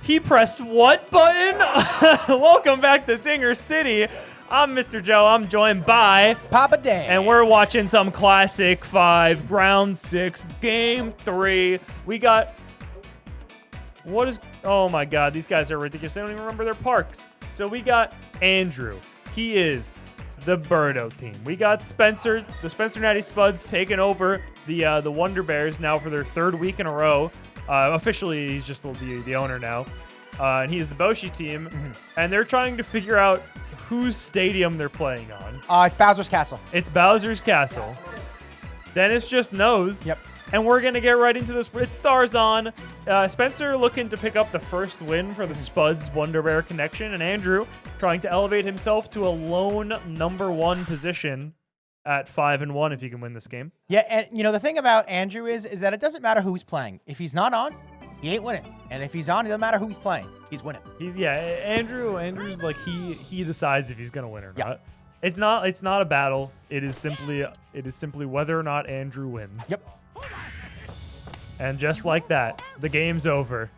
He pressed what button? Welcome back to Dinger City. I'm Mr. Joe. I'm joined by Papa Dan. and we're watching some Classic 5, Round 6, Game 3. We got... Oh my god, these guys are ridiculous. They don't even remember their parks. So we got Andrew. He is the Birdo team. We got Spencer, the Spencer Natty Spuds, taking over the Wonder Bears now for their third week in a row. Officially, he's just the owner now. And he's the Boshi team. And they're trying to figure out whose stadium they're playing on. It's Bowser's Castle. It's Bowser's Castle. Dennis just knows. Yep. And we're going to get right into this. It stars on Spencer looking to pick up the first win for the Spuds Wonder Bear connection. And Andrew trying to elevate himself to a lone #1 position at 5-1 if he can win this game. Yeah, and you know the thing about Andrew is that it doesn't matter who he's playing. If he's not on, he ain't winning. And if he's on, it doesn't matter who he's playing. He's winning. Andrew's like he decides if he's going to win or Yeah. not. It's not a battle. It is simply whether or not Andrew wins. Yep. And just like that, the game's over.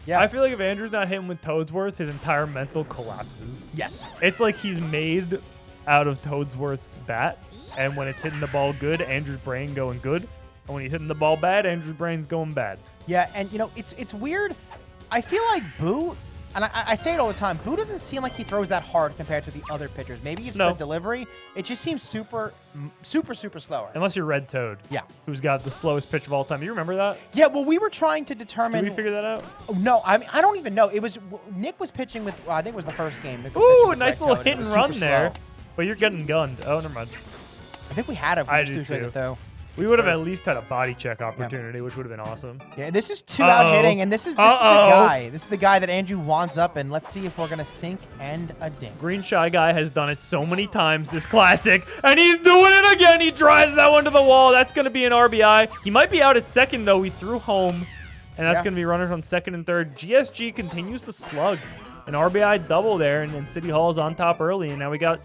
Yeah. I feel like if Andrew's not hitting with Toadsworth, his entire mental collapses. Yes. It's like he's made out of Toadsworth's bat, and when it's hitting the ball good, Andrew's brain going good, and when he's hitting the ball bad, Andrew's brain's going bad. Yeah, and you know it's weird. I feel like Boo, and I say it all the time, Boo doesn't seem like he throws that hard compared to the other pitchers. Maybe it's the delivery. It just seems super slower. Unless you're Red Toad. Yeah. Who's got the slowest pitch of all time. You remember that? Yeah, well, we were trying to determine. Did we figure that out? Oh, no, I mean, I don't even know. It was Nick was pitching with. I think it was the first game. Nick was Ooh, pitching with nice Red little Toad, hit it and was run super there. slow. But you're getting gunned. Oh, never mind. I think we had it. I do too. Though. We would have at least had a body check opportunity, which would have been awesome. Yeah, this is two-out hitting, and this is the guy. This is the guy that Andrew wants up, and let's see if we're gonna sink and a dink. Green Shy Guy has done it so many times this classic, and he's doing it again. He drives that one to the wall. That's going to be an RBI. He might be out at second, though. He threw home, and that's going to be runners on second and third. GSG continues to slug. An RBI double there, and then City Hall's on top early, and now we got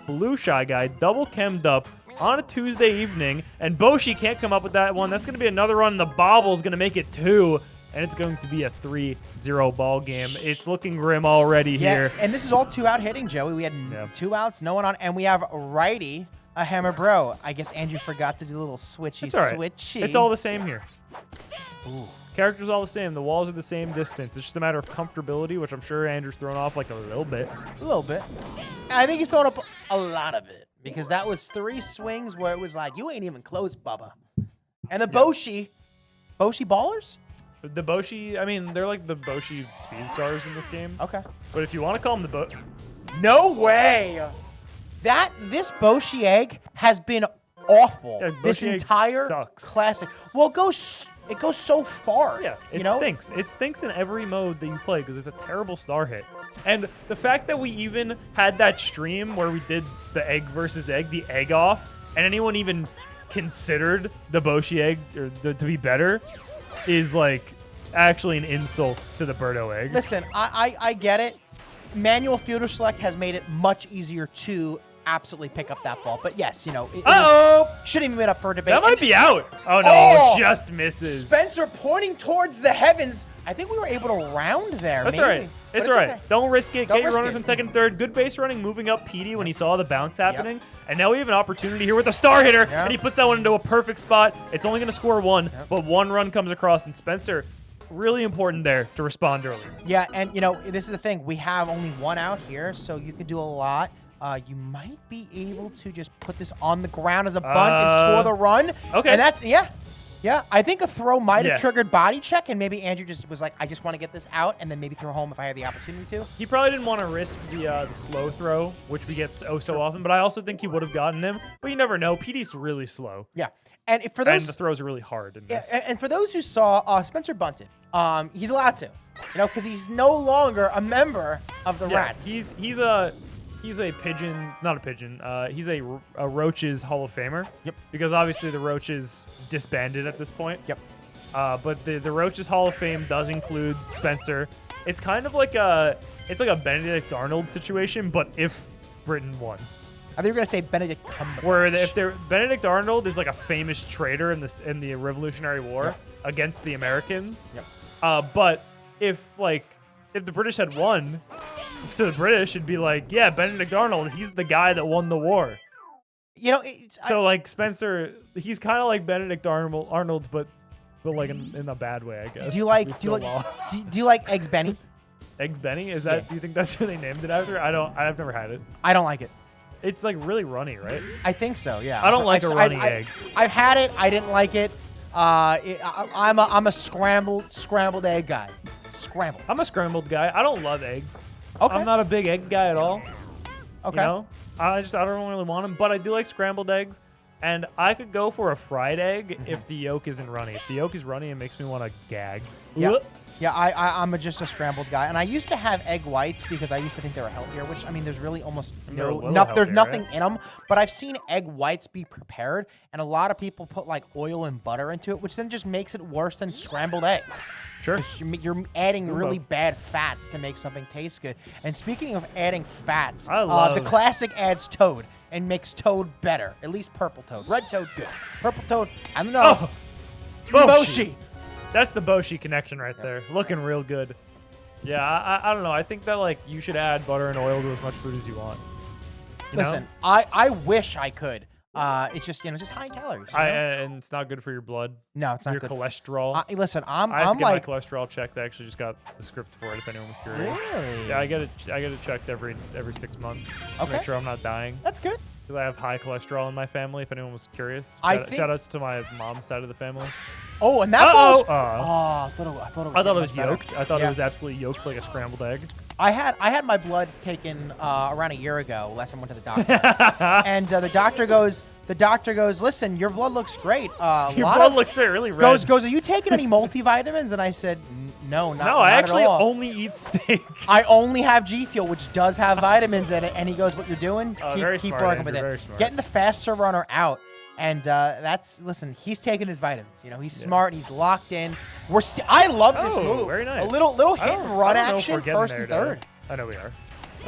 Blue Shy Guy double chemmed up on a Tuesday evening, and Boshi can't come up with that one. That's going to be another run. The bobble's going to make it 2, and it's going to be a 3-0 ball game. It's looking grim already here. And this is all two-out hitting, Joey. We had 2 outs, no one on, and we have righty, a Hammer Bro. I guess Andrew forgot to do a little switchy. It's all the same here. Ooh. Characters all the same. The walls are the same distance. It's just a matter of comfortability, which I'm sure Andrew's thrown off like a little bit. A little bit. I think he's throwing up a lot of it. Because that was 3 swings where it was like, you ain't even close, Bubba. And the Boshi ballers? The Boshi, I mean, they're like the Boshi speed stars in this game. Okay. But if you want to call them the No way! This Boshi egg has been awful. Yeah, this Boshi egg entire sucks. classic. Well, it goes so far. Yeah, it you know? stinks. It stinks in every mode that you play because it's a terrible star hit. And the fact that we even had that stream where we did the egg versus egg, the egg off, and anyone even considered the Boshi egg to be better is like actually an insult to the Birdo egg. Listen, I get it. Manual fielder select has made it much easier to absolutely pick up that ball. But yes, you know, shouldn't even been up for a debate. That might be out. Oh no, just misses. Spencer pointing towards the heavens. I think we were able to round there. That's maybe. all right. It's all right. Okay. Don't risk it. Don't Get your risk runners it. from second, third. Good base running, moving up Petey when he saw the bounce happening. And now we have an opportunity here with a star hitter, and he puts that one into a perfect spot. It's only going to score 1, but 1 run comes across, and Spencer, really important there to respond early. Yeah, and you know, this is the thing. We have only 1 out here, so you can do a lot. You might be able to just put this on the ground as a bunt and score the run. Okay. And that's, yeah. I think a throw might have triggered body check, and maybe Andrew just was like, I just want to get this out, and then maybe throw home if I have the opportunity to. He probably didn't want to risk the slow throw, which we get so often, but I also think he would have gotten him. But you never know. Petey's really slow. Yeah. And for those, and the throws are really hard in this. and for those who saw, Spencer bunted. He's allowed to, because he's no longer a member of the Rats. He's a pigeon, not a pigeon. He's a Roaches Hall of Famer. Yep. Because obviously the Roaches disbanded at this point. Yep. But the Roaches Hall of Fame does include Spencer. It's kind of like a Benedict Arnold situation, but if Britain won. I think you were gonna say Benedict Cumberbatch. Where Benedict Arnold is like a famous traitor in the Revolutionary War against the Americans. Yep. But if like if the British had won, to the British, it'd be like, yeah, Benedict Arnold, he's the guy that won the war. You know, So like Spencer, he's kind of like Benedict Arnold, but like in a bad way, I guess. do you like do you like Eggs Benny? Eggs Benny? Is that? Yeah. Do you think that's what they named it after? I've never had it. I don't like it. It's like really runny, right? I think so. Yeah. I don't like a runny egg. I've had it. I didn't like it. I'm a scrambled egg guy. Scrambled. I'm a scrambled guy. I don't love eggs. Okay. I'm not a big egg guy at all. Okay. You know, I don't really want them, but I do like scrambled eggs. And I could go for a fried egg if the yolk isn't runny. If the yolk is runny, it makes me want to gag. Yeah. Yeah, I'm just a scrambled guy, and I used to have egg whites because I used to think they were healthier. Which I mean, there's really almost They're a little there's healthier, nothing right? in them. But I've seen egg whites be prepared, and a lot of people put like oil and butter into it, which then just makes it worse than scrambled eggs. Sure. You're adding really Jumbo. bad fats to make something taste good. And speaking of adding fats, I love- the classic adds toad and makes toad better. At least purple toad. Red toad, good. Purple toad, I don't know. Oh, Moshi. That's the Boshi connection right there. Looking real good. Yeah, I don't know. I think that like you should add butter and oil to as much food as you want. You know? Listen, I wish I could. It's just just high in calories. you know? and it's not good for your blood. No, it's not Your good. cholesterol. Listen, I have to I'm get like, my cholesterol checked. I actually just got the script for it. If anyone was curious. really? Yeah, I get it checked every 6 months. To Okay. Make sure I'm not dying. That's good. Because I have high cholesterol in my family. If anyone was curious. I Shout think- outs to my mom's side of the family. Oh, and that Uh-oh. was. I thought it was I thought it was much better. yolked. I thought Yeah. it was absolutely yolked like a scrambled egg. I had my blood taken around a year ago. Last time I went to the doctor, and the doctor goes, listen, your blood looks great. Your blood looks great, really red. Goes, are you taking any multivitamins? And I said, no, not. No, I not actually at all. only eat steak. I only have G Fuel, which does have vitamins in it. And he goes, what you're doing? Very keep smart, working with Andrew, it. very smart. Getting the faster runner out. And listen, he's taking his vitamins. You know, he's smart. He's locked in. I love this Oh, move. very nice. A little I hit don't- and run I don't know if action, we're getting first there, and though. third. I know we are.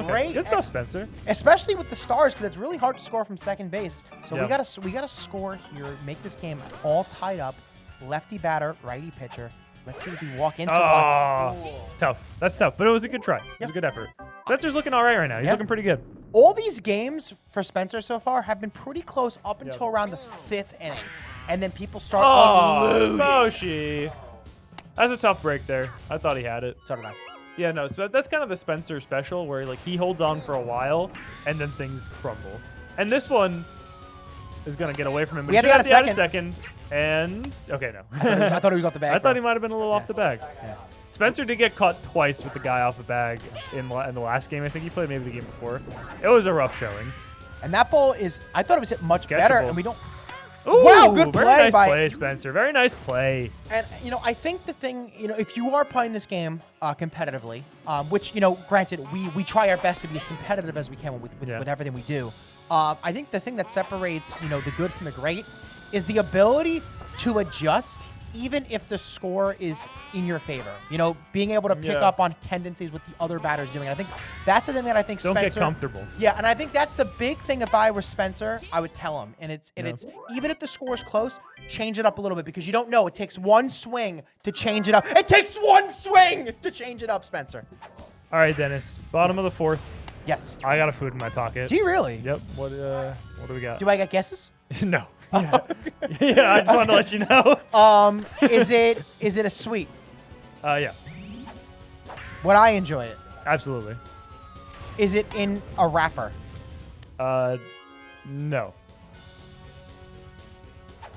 Great. Good stuff, Spencer. Especially with the stars, because it's really hard to score from second base. So Yeah. we gotta score here, make this game all tied up. Lefty batter, righty pitcher. Let's see if we walk into Tough. That's tough, but it was a good try. It was Yep. a good effort. Spencer's looking all right now. He's Yep. looking pretty good. All these games for Spencer so far have been pretty close up until around the 5th inning. And then people start unloading. Boshi. That's a tough break there. I thought he had it. So did I. Yeah, no, so that's kind of the Spencer special where like he holds on for a while and then things crumble. And this one is gonna get away from him. But We he had to should get have a a second. And okay, no. I thought he was off the bag. I thought he might have been a little off the bag. Yeah. Spencer did get caught twice with the guy off the bag in the last game. I think he played, maybe the game before. It was a rough showing. And that ball is, I thought it was hit much better, Catchable. and we don't. Ooh, Wow, good very play nice by- play, Spencer. Very nice play. And, I think the thing, if you are playing this game competitively, which, granted, we try our best to be as competitive as we can with Yeah. everything we do. I think the thing that separates, the good from the great is the ability to adjust even if the score is in your favor. Being able to pick Yeah. up on tendencies what the other batter's doing. I think that's the thing that I think Don't Spencer... get comfortable. Yeah, and I think that's the big thing. If I were Spencer, I would tell him. And it's even if the score is close, change it up a little bit because you don't know. It takes one swing to change it up. It takes one swing to change it up, Spencer. All right, Dennis. Bottom of the 4th. Yes. I got a food in my pocket. Do you really? Yep. What do we got? Do I get guesses? No. Yeah. Yeah, I just wanted to let you know. Is it a sweet? Yeah. Would I enjoy it? Absolutely. Is it in a wrapper? No.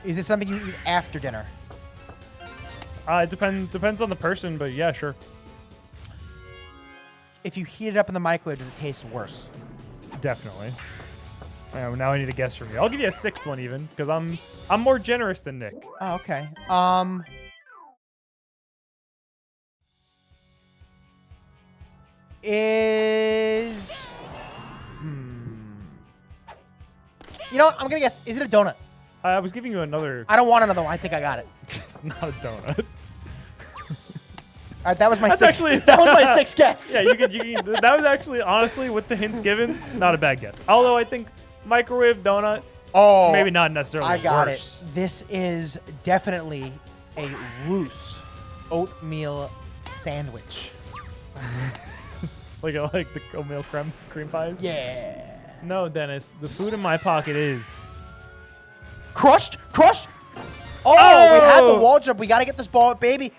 Is it something you eat after dinner? It depends on the person, but yeah, sure. If you heat it up in the microwave, does it taste worse? Definitely. Now I need a guess from you. I'll give you a 6th one even, because I'm more generous than Nick. Oh, okay. Is you know what? I'm gonna guess. Is it a donut? I was giving you another. I don't want another one. I think I got it. It's not a donut. All right, that was my That's sixth. actually- That was my sixth guess. Yeah, you could. That was actually, honestly, with the hints given, not a bad guess. Although I think microwave donut, Oh, maybe not necessarily I got worse. it. This is definitely a loose oatmeal sandwich. like the oatmeal cream pies. Yeah. No, Dennis. The food in my pocket is Crushed. Oh, we had the Oh! wall jump. We got to get this ball, baby.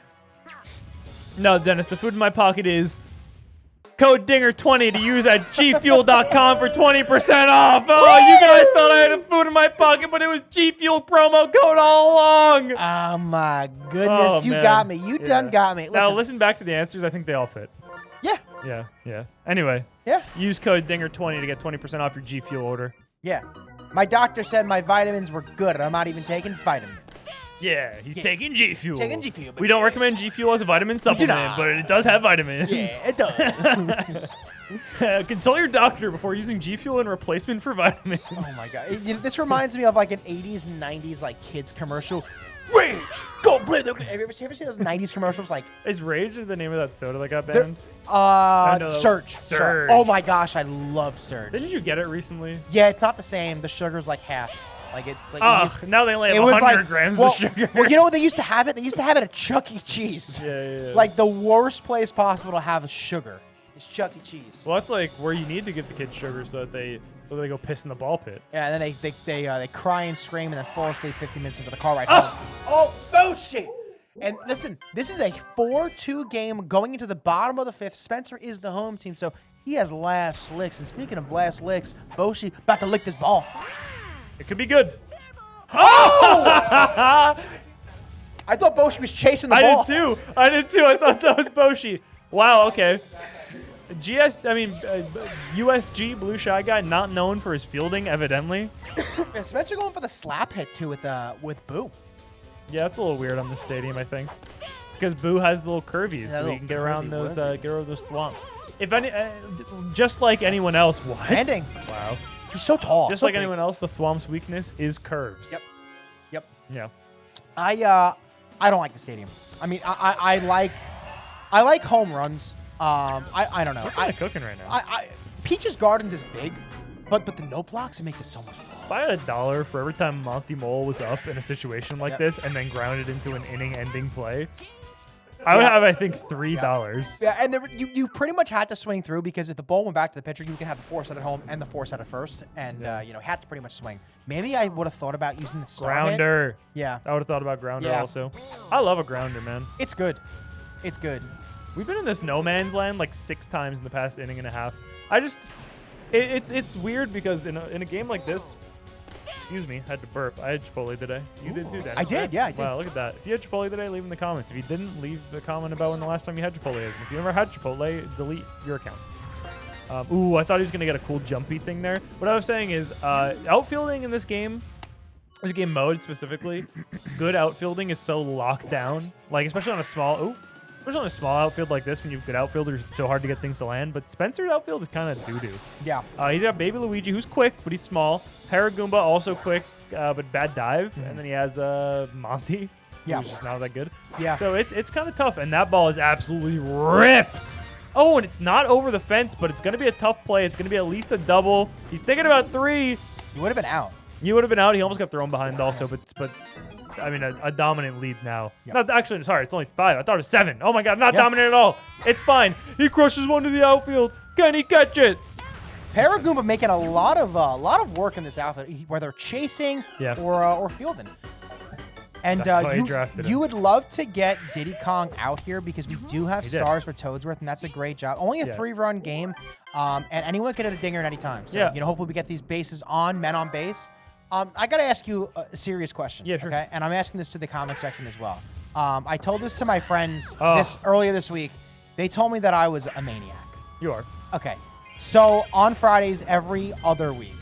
no, Dennis. The food in my pocket is code Dinger20 to use at gfuel.com for 20% off. Oh, you guys thought I had a food in my pocket, but it was G Fuel promo code all along. Oh my goodness, Oh, you man. got me. You Yeah. done got me. Now Listen. listen back to the answers. I think they all fit. Yeah. Yeah. Anyway, Yeah. use code Dinger20 to get 20% off your G Fuel order. Yeah. My doctor said my vitamins were good, and I'm not even taking vitamins. Yeah, he's taking G Fuel. Taking G Fuel, We don't baby. recommend G Fuel as a vitamin supplement, not. but it does have vitamins. Yeah, it does. Consult your doctor before using G Fuel in replacement for vitamins. Oh my god. This reminds me of like an 80s and 90s like kids commercial. Rage! Go play the... Have you ever seen those 90s commercials? Like, Is Rage the name of that soda that got banned? know. Surge. Surge. Oh my gosh, I loved Surge. Didn't you get it recently? Yeah, it's not the same. The sugar's like half. Like, it's like... Oh, now they only have it was 100 like grams well, of sugar. Well, you know what they used to have it? They used to have it at Chuck E. Cheese. Yeah. Like the worst place possible to have sugar. It's Chuck E. Cheese. Well, that's like where you need to give the kids sugar so that they go piss in the ball pit. Yeah, and then they cry and scream and then fall asleep 15 minutes into the car ride home. Oh, bullshit! And listen, this is a 4-2 game going into the bottom of the fifth. Spencer is the home team, so he has last licks. And speaking of last licks, Boshi about to lick this ball. It could be good. Oh! I thought Boshi was chasing the ball. I did too. I thought that was Boshi. Wow. Okay. USG Blue Shy Guy, not known for his fielding, evidently. Yeah, Spencer going for the slap hit too with Boo. Yeah, that's a little weird on this stadium, I think, because Boo has little curvies, so little he can get around curvy those swamps. If any, just like anyone else, what? Landing. Wow. He's so tall. Just so like big. anyone else, the Thwomp's weakness is curves. Yep. Yeah. I don't like the stadium. I mean, I like home runs. I don't know. We're kind of cooking right now. Peaches Gardens is big, but the no blocks, it makes it so much fun. If I had $1 for every time Monty Mole was up in a situation like Yep. this and then grounded into an inning-ending play, I would have, I think, $3. Yeah, and you pretty much had to swing through because if the ball went back to the pitcher, you can have the force at home and the force at first, and had to pretty much swing. Maybe I would have thought about using the star hit. Grounder. Yeah, I would have thought about grounder Yeah. also. I love a grounder, man. it's good. It's good. We've been in this no man's land like 6 times in the past inning and a half. It's weird because in a game like this, excuse me, had to burp. I had Chipotle today. You did too, Dennis. I did, right? yeah, I did. Wow, look at that. If you had Chipotle today, leave in the comments. If you didn't, leave the comment about when the last time you had Chipotle is. And if you never had Chipotle, delete your account. Ooh, I thought he was gonna get a cool jumpy thing there. What I was saying is, outfielding in this game mode specifically, good outfielding is so locked down. Like especially on a small outfield like this, when you have good outfielders, it's so hard to get things to land. But Spencer's outfield is kind of doo-doo. Yeah. He's got Baby Luigi, who's quick, but he's small. Paragoomba, also quick, but bad dive. And then he has Monty, who's just not that good. Yeah. So it's kind of tough. And that ball is absolutely ripped. Oh, and it's not over the fence, but it's going to be a tough play. It's going to be at least a double. He's thinking about 3. You would have been out. You would have been out. He almost got thrown behind also, but I mean, a dominant lead now. Yeah. Not actually, sorry, it's only 5. I thought it was 7. Oh my God, not Yeah. dominant at all. It's fine. He crushes one to the outfield. Can he catch it? Paragoomba making a lot of work in this outfit, whether chasing Yeah. or fielding. And That's why he drafted him. you would love to get Diddy Kong out here because we do have He did. stars for Toadsworth, and that's a great job. Only a Yeah. 3-run game, and anyone can hit a dinger at any time. So, Yeah. hopefully we get these bases on, men on base. I got to ask you a serious question. Yeah, sure. Okay, and I'm asking this to the comment section as well. I told this to my friends Oh. earlier this week. They told me that I was a maniac. You are. Okay, so on Fridays every other week,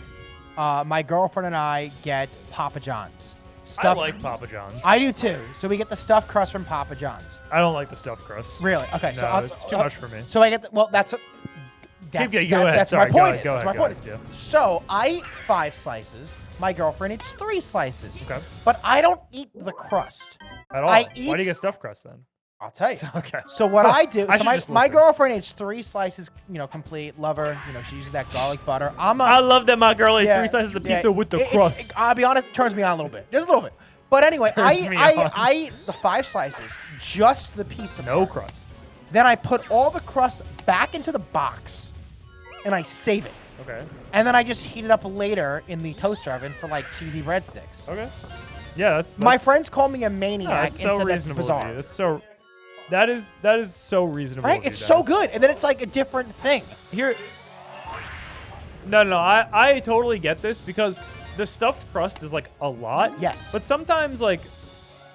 my girlfriend and I get Papa John's. I like Papa John's. I do too. So we get the stuffed crust from Papa John's. I don't like the stuffed crust. Really? Okay. So No, it's too much for me. So I get that's Go ahead. that's Sorry, my go point. ahead, go That's ahead, my go point. ahead, So I eat 5 slices. My girlfriend eats 3 slices. Okay. But I don't eat the crust. At all. I Why do you eat- get stuffed crust then? I'll tell you. Okay. So what I do, I so should just my listen. girlfriend eats 3 slices, complete. Love her. She uses that garlic butter. I love that my girl ate Yeah, 3 slices of yeah. pizza with the crust. I'll be honest, it turns me on a little bit. Just a little bit. But anyway, Turns me on. I eat the 5 slices, just the pizza. No part. crust. Then I put all the crust back into the box, and I save it. Okay. And then I just heat it up later in the toaster oven for like cheesy breadsticks. Okay. Yeah, that's My friends call me a no, maniac that's and so said that's reasonable. bizarre. Of you. That's so. That is so reasonable. Right? of you, It's so Dennis. good. And then it's like a different thing. Here. No. I totally get this because the stuffed crust is like a lot. Yes. But sometimes like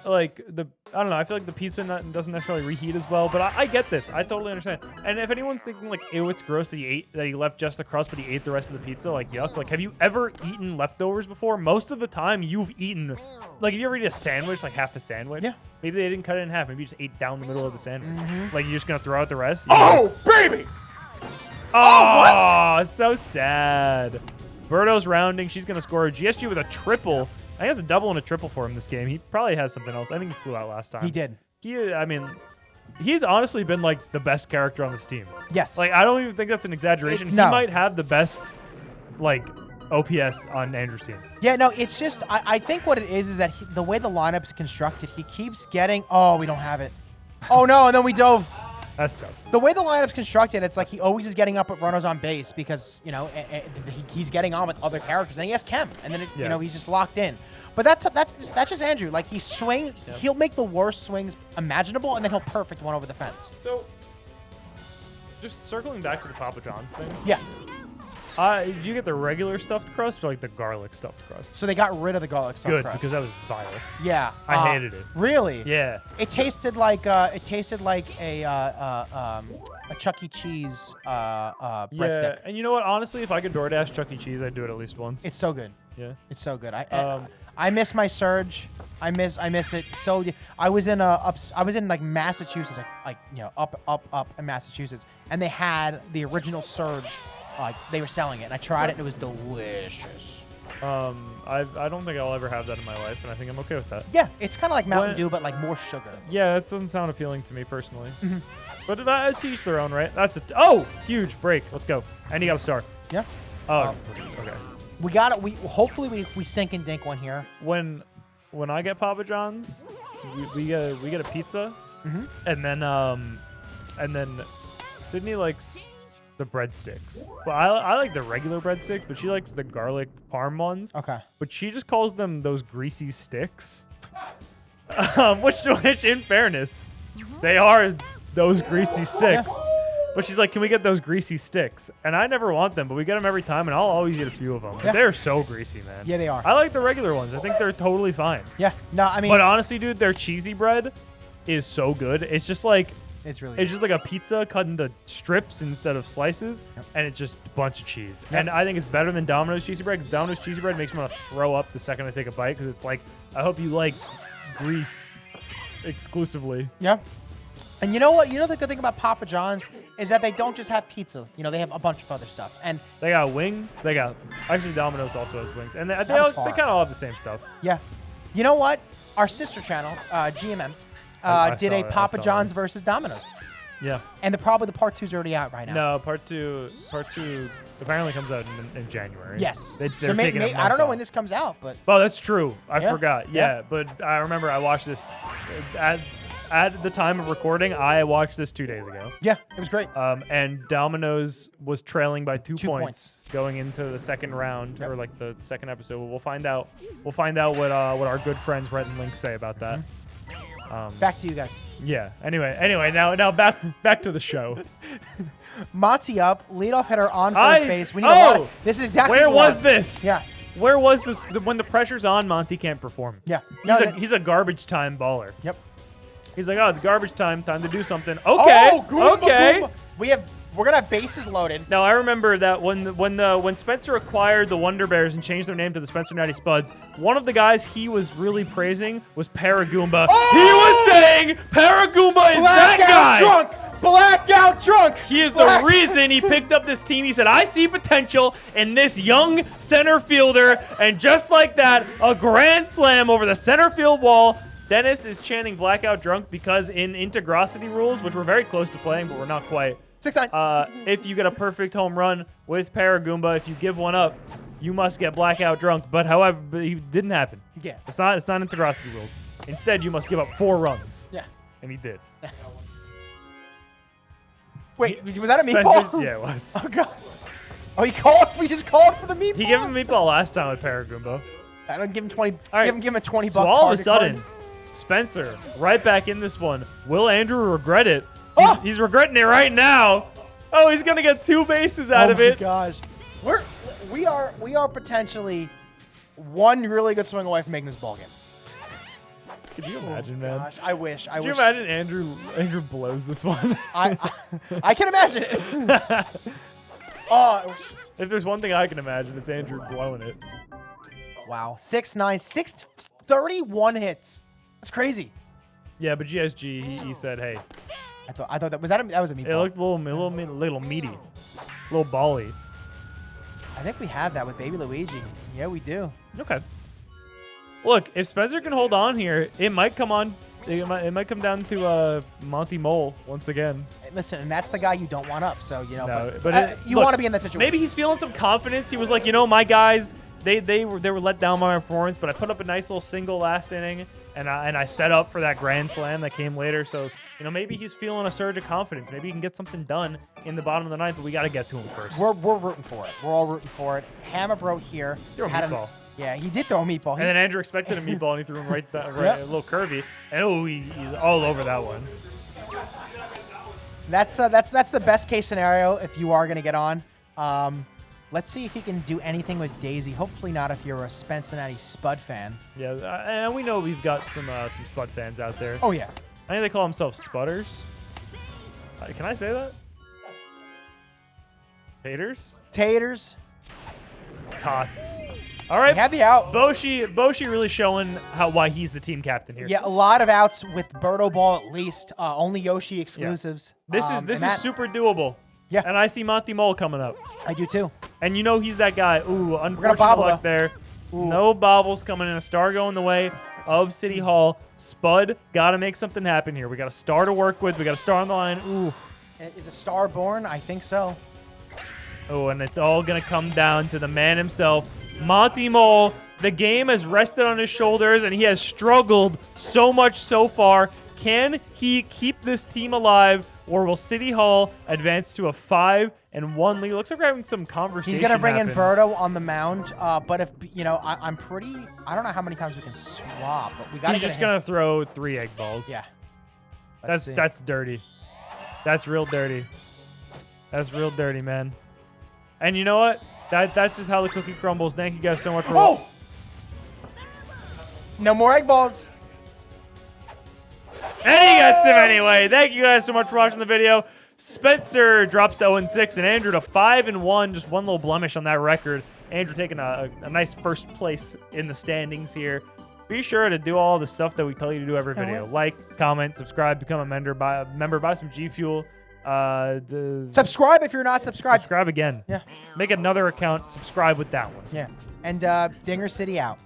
the I don't know. I feel like the pizza doesn't necessarily reheat as well. But I get this. I totally understand. And if anyone's thinking like, ew, it's gross that he left just the crust, but he ate the rest of the pizza, like yuck. Like, have you ever eaten leftovers before? Most of the time, you've eaten. Like, if you ever eat a sandwich, like half a sandwich. Yeah. Maybe they didn't cut it in half. Maybe you just ate down the middle of the sandwich. Like, you're just gonna throw out the rest. Baby! Oh, so sad. Birdo's rounding. She's going to score a GSG with a triple. I think it's a double and a triple for him this game. He probably has something else. I think he flew out last time. He did. He's honestly been like the best character on this team. Yes. Like, I don't even think that's an exaggeration. No. He might have the best, like, OPS on Andrew's team. Yeah, no, it's just, I think what it is that the way the lineup is constructed, he keeps getting, oh, we don't have it. Oh, no, and then we dove. That's tough. The way the lineup's constructed, it's like he always is getting up with runners on base because, you know, he's getting on with other characters. And he has Chem, and then, you know, he's just locked in. But that's just Andrew. Like, he'll make the worst swings imaginable, and then he'll perfect one over the fence. So, just circling back to the Papa John's thing. Yeah. Did you get the regular stuffed crust or like the garlic stuffed crust? So they got rid of the garlic stuffed Good, crust. because that was vile. Yeah. I hated it. Really? Yeah. It tasted like a Chuck E. Cheese breadstick. Yeah, and you know what? Honestly, if I could DoorDash Chuck E. Cheese, I'd do it at least once. It's so good. Yeah. It's so good. I miss my Surge. I miss it. So I was in like Massachusetts, like you know, up in Massachusetts, and they had the original Surge. Like they were selling it, and I tried it, and it was delicious. I don't think I'll ever have that in my life, and I think I'm okay with that. Yeah, it's kind of like Mountain What- Dew, but like more sugar. Yeah, that doesn't sound appealing to me personally. Mm-hmm. But to each their own, right? That's huge break. Let's go. And you got a star. Yeah. Oh, okay. We got it. Hopefully we sink and dink one here. When I get Papa John's, we get a pizza, Mhm. and then Sydney likes the breadsticks. Well, I like the regular breadsticks, but she likes the garlic parm ones. Okay. But she just calls them those greasy sticks. Which in fairness, they are those greasy sticks. But she's like, can we get those greasy sticks? And I never want them, but we get them every time, and I'll always eat a few of them. Yeah. They're so greasy, man. Yeah, they are. I like the regular ones. I think they're totally fine. Yeah. No, I mean, But honestly, dude, their cheesy bread is so good. It's just like it's really. it's just like a pizza cut into strips instead of slices, and it's just a bunch of cheese. Yep. And I think it's better than Domino's cheesy bread, because Domino's cheesy bread makes me want to throw up the second I take a bite, because it's like, I hope you like grease exclusively. Yeah. And you know what? You know the good thing about Papa John's is that they don't just have pizza. You know, they have a bunch of other stuff. And They got wings. Actually, Domino's also has wings, and they was kind far. of all have the same stuff. yeah, you know what? Our sister channel, GMM, I did saw a it. I Papa saw John's it. versus Domino's, Yeah. and probably the part 2's already out right now. No, part two apparently comes out in January. Yes. They're So taking a I don't month know off. when this comes out, but Oh, that's true. I Yeah. forgot. Yeah. Yeah, but I remember I watched this at the time of recording. I watched this 2 days ago. yeah, it was great. And Domino's was trailing by 2 2 points going into the second round, Yep. or like the second episode. We'll find out. We'll find out what our good friends Rhett and Link say about that. Back to you guys. Yeah. Anyway, now back to the show. Monty up, leadoff hitter on first I- base. We need a lot. oh! This is exactly Where what- was this? Yeah. Where was this? When the pressure's on, Monty can't perform. Yeah. No, He's a garbage time baller. Yep. He's like, oh, it's garbage time. Time to do something. Okay. Oh, Goomba, okay. Goomba. We're gonna have bases loaded. Now I remember that when Spencer acquired the Wonder Bears and changed their name to the Spencer Natty Spuds, one of the guys he was really praising was Paragoomba. Oh! He was saying Paragoomba is that guy. Drunk. Blackout drunk. He is the reason he picked up this team. He said, I see potential in this young center fielder. And just like that, a grand slam over the center field wall. Dennis is chanting blackout drunk because in Integrosity rules, which we're very close to playing, but we're not quite, 6-9. if you get a perfect home run with Paragoomba, if you give one up, you must get blackout drunk. But however, it didn't happen. Yeah. It's not Integrosity rules. Instead, you must give up 4 runs. Yeah. And he did. Wait, was that a Spencer, meatball? yeah, it was. Oh god. Oh, he called. We just called for the meatball. He gave him a meatball last time with Paragumbo. I don't give him 20. All right. Give him a 20 So buck all of a target sudden, card. Spencer right back in this one. Will Andrew regret it? Oh! He's regretting it right now. Oh, he's gonna get 2 bases out of Oh it. my gosh. We are potentially one really good swing away from making this ball game. Could you imagine, man? Gosh, I wish. Could you imagine Andrew blows this one? I can imagine it. Oh, it was, If there's one thing I can imagine, it's Andrew blowing it. wow. 6'9", 631 hits. That's crazy. Yeah, but GSG, he said, hey, I thought that was a meatball. it looked a little meaty, a little bally. I think we have that with Baby Luigi. Yeah, we do. Okay. Look, if Spencer can hold on here, it might come on. It might come down to Monty Mole once again. Listen, and that's the guy you don't want up. So you know, No, but, but you look, want to be in that situation. Maybe he's feeling some confidence. He was like, you know, my guys, they were let down by my performance, but I put up a nice little single last inning, and I set up for that grand slam that came later. So you know, maybe he's feeling a surge of confidence. Maybe he can get something done in the bottom of the ninth, but we got to get to him first. We're rooting for it. We're all rooting for it. Hammer Bro here Throw a had meatball. Yeah, he did throw a meatball. And then Andrew expected a meatball, and he threw him right, Yep. a little curvy, and he's all over that one. That's the best case scenario if you are going to get on. Let's see if he can do anything with Daisy. Hopefully not if you're a Cincinnati Spud fan. Yeah, and we know we've got some Spud fans out there. Oh yeah. I think they call themselves Spudders. Can I say that? Haters? Taters. Tots. All We right. have the out. Boshi really showing why he's the team captain here. Yeah, a lot of outs with Birdo Ball at least. Only Yoshi exclusives. This and is that- super doable. Yeah. And I see Monty Mole coming up. I do too. And you know he's that guy. Ooh, unfortunate bobble, luck though. there. Ooh. No bobbles coming in. A star going the way of City Hall. Spud got to make something happen here. We got a star to work with. We got a star on the line. Ooh. Is a star born? I think so. Oh, and it's all going to come down to the man himself, Monty Mole. The game has rested on his shoulders, and he has struggled so much so far. Can he keep this team alive, or will City Hall advance to a 5-1 lead? Looks like we're having some conversation. He's gonna bring in happen. Birdo on the mound, but if you know, I'm pretty. I don't know how many times we can swap, but we gotta. He's get just a hand- going to throw 3 egg balls. Yeah. Let's see. That's dirty. That's real dirty. That's real dirty, man. And you know what? That's just how the cookie crumbles. Thank you guys so much for. Oh! No more egg balls. And he gets him anyway. Thank you guys so much for watching the video. Spencer drops to 0-6 and Andrew to 5-1. Just one little blemish on that record. Andrew taking a nice first place in the standings here. Be sure to do all the stuff that we tell you to do every video. Like, comment, subscribe, become a member, buy some G Fuel. Subscribe if you're not subscribed. Subscribe again. Yeah. Make another account. Subscribe with that one. Yeah. And Dinger City out.